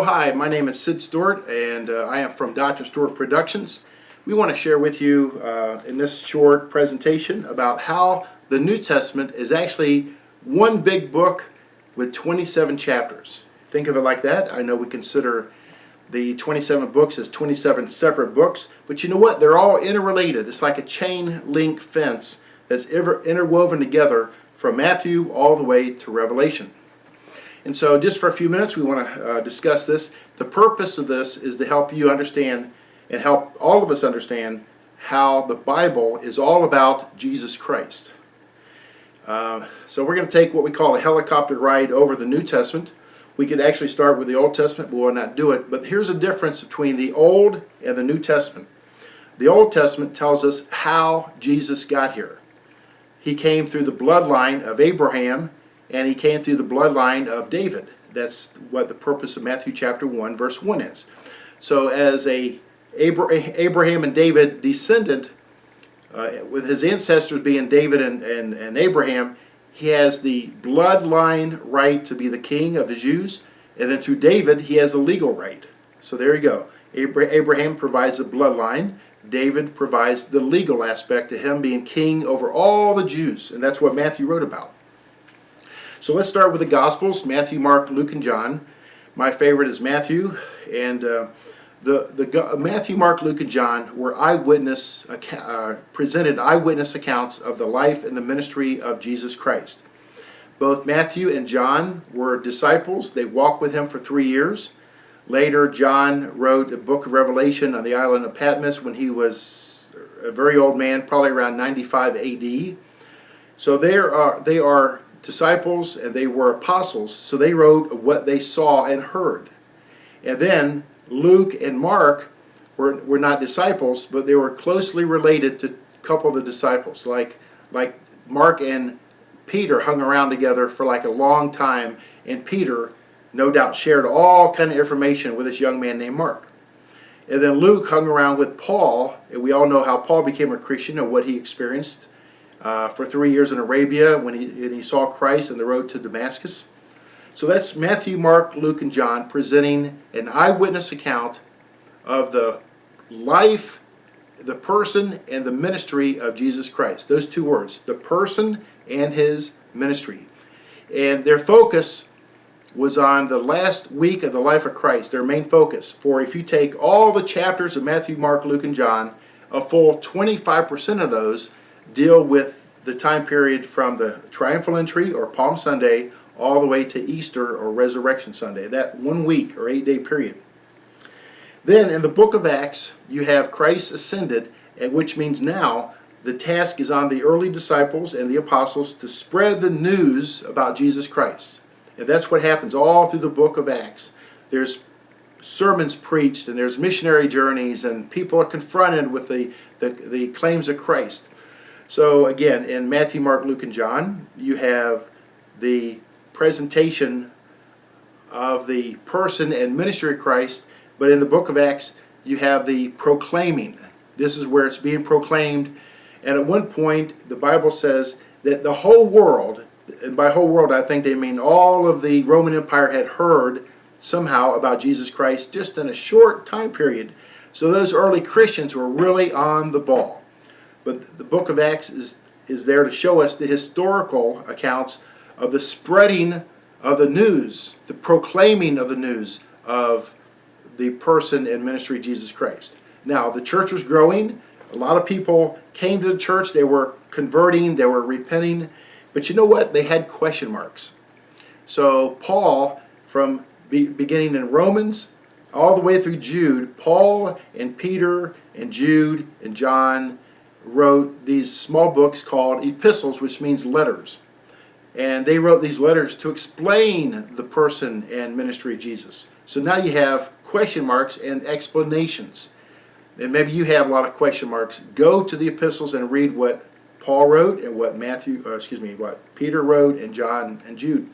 Hi, my name is Sid Stewart, and I am from Dr. Stewart Productions. We want to share with you in this short presentation about how the New Testament is actually one big book with 27 chapters. Think of it like that. I know we consider the 27 books as 27 separate books, but you know what? They're all interrelated. It's like a chain link fence that's interwoven together from Matthew all the way to Revelation. And so just for a few minutes we want to discuss this. The purpose of this is to help you understand and help all of us understand how the Bible is all about Jesus Christ. So we're going to take what we call a helicopter ride over the New Testament. We could actually start with the Old Testament, but we'll not do it. But here's a difference between the Old and the New Testament. The Old Testament tells us how Jesus got here. He came through the bloodline of Abraham, and he came through the bloodline of David. That's what the purpose of Matthew chapter 1 verse 1 is. So as a Abraham and David descendant, with his ancestors being David and Abraham, he has the bloodline right to be the king of the Jews, and then through David he has the legal right. So there you go. Abraham provides the bloodline. David provides the legal aspect to him being king over all the Jews, and that's what Matthew wrote about. So let's start with the Gospels, Matthew, Mark, Luke, and John. My favorite is Matthew, and Matthew, Mark, Luke, and John were presented eyewitness accounts of the life and the ministry of Jesus Christ. Both Matthew and John were disciples. They walked with him for 3 years. Later, John wrote the book of Revelation on the island of Patmos when he was a very old man, probably around 95 AD. So they are disciples, and they were apostles, so they wrote what they saw and heard. And then Luke and Mark were not disciples, but they were closely related to a couple of the disciples. Like Mark and Peter hung around together for like a long time, and Peter no doubt shared all kind of information with this young man named Mark. And then Luke hung around with Paul, and we all know how Paul became a Christian and what he experienced for 3 years in Arabia when he saw Christ on the road to Damascus. So that's Matthew, Mark, Luke, and John presenting an eyewitness account of the life, the person, and the ministry of Jesus Christ. Those two words, the person and his ministry. And their focus was on the last week of the life of Christ, their main focus. For if you take all the chapters of Matthew, Mark, Luke, and John, a full 25% of those deal with the time period from the Triumphal Entry or Palm Sunday all the way to Easter or Resurrection Sunday, that 1 week or 8-day period. Then in the book of Acts, you have Christ ascended, which means now the task is on the early disciples and the apostles to spread the news about Jesus Christ. And that's what happens all through the book of Acts. There's sermons preached, and there's missionary journeys, and people are confronted with the claims of Christ. So again, in Matthew, Mark, Luke, and John, you have the presentation of the person and ministry of Christ, but in the book of Acts, you have the proclaiming. This is where it's being proclaimed, and at one point, the Bible says that the whole world, and by whole world I think they mean all of the Roman Empire, had heard somehow about Jesus Christ just in a short time period. So those early Christians were really on the ball. But the book of Acts is there to show us the historical accounts of the spreading of the news, the proclaiming of the news of the person and ministry of Jesus Christ. Now, the church was growing. A lot of people came to the church. They were converting. They were repenting. But you know what? They had question marks. So Paul, from beginning in Romans all the way through Jude, Paul and Peter and Jude and John wrote these small books called epistles, which means letters. And they wrote these letters to explain the person and ministry of Jesus. So now you have question marks and explanations. And maybe you have a lot of question marks. Go to the epistles and read what Paul wrote and what what Peter wrote and John and Jude.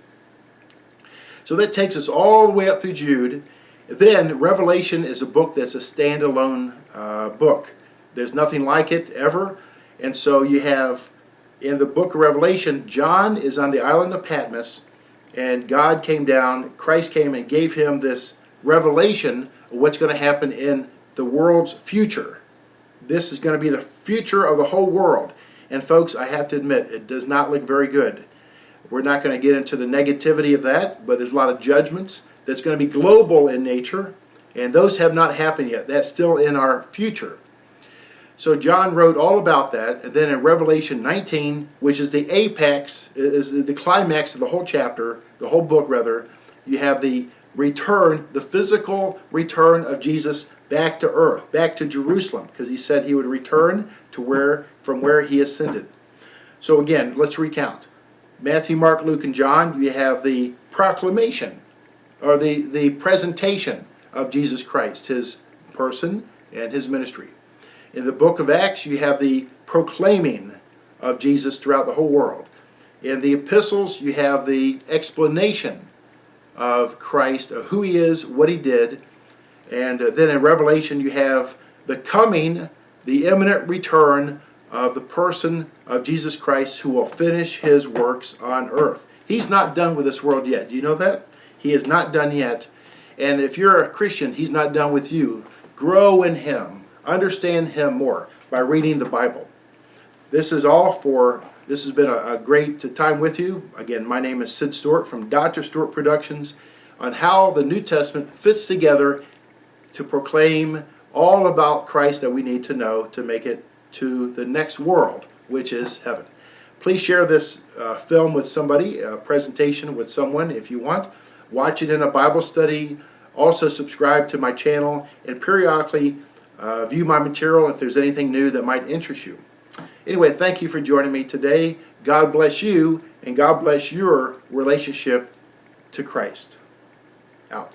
So that takes us all the way up through Jude. Then Revelation is a book that's a standalone book. There's nothing like it ever. And so you have, in the book of Revelation, John is on the island of Patmos, and God came down, Christ came and gave him this revelation of what's going to happen in the world's future. This is going to be the future of the whole world. And folks, I have to admit, it does not look very good. We're not going to get into the negativity of that, but there's a lot of judgments that's going to be global in nature, and those have not happened yet. That's still in our future. So John wrote all about that, and then in Revelation 19, which is the apex, is the climax of the whole chapter, the whole book rather, you have the return, the physical return of Jesus back to earth, back to Jerusalem, because he said he would return to from where he ascended. So again, let's recount. Matthew, Mark, Luke, and John, you have the proclamation, or the presentation of Jesus Christ, his person and his ministry. In the book of Acts, you have the proclaiming of Jesus throughout the whole world. In the epistles, you have the explanation of Christ, of who he is, what he did. And then in Revelation, you have the coming, the imminent return of the person of Jesus Christ, who will finish his works on earth. He's not done with this world yet. Do you know that? He is not done yet. And if you're a Christian, he's not done with you. Grow in him. Understand him more by reading the Bible. This has been a great time with you. Again, my name is Sid Stewart from Dr. Stewart Productions, on how the New Testament fits together to proclaim all about Christ that we need to know to make it to the next world, which is heaven. Please share this film with somebody, a presentation with someone if you want. Watch it in a Bible study. Also subscribe to my channel, and periodically view my material if there's anything new that might interest you. Anyway, thank you for joining me today. God bless you, and God bless your relationship to Christ. Out.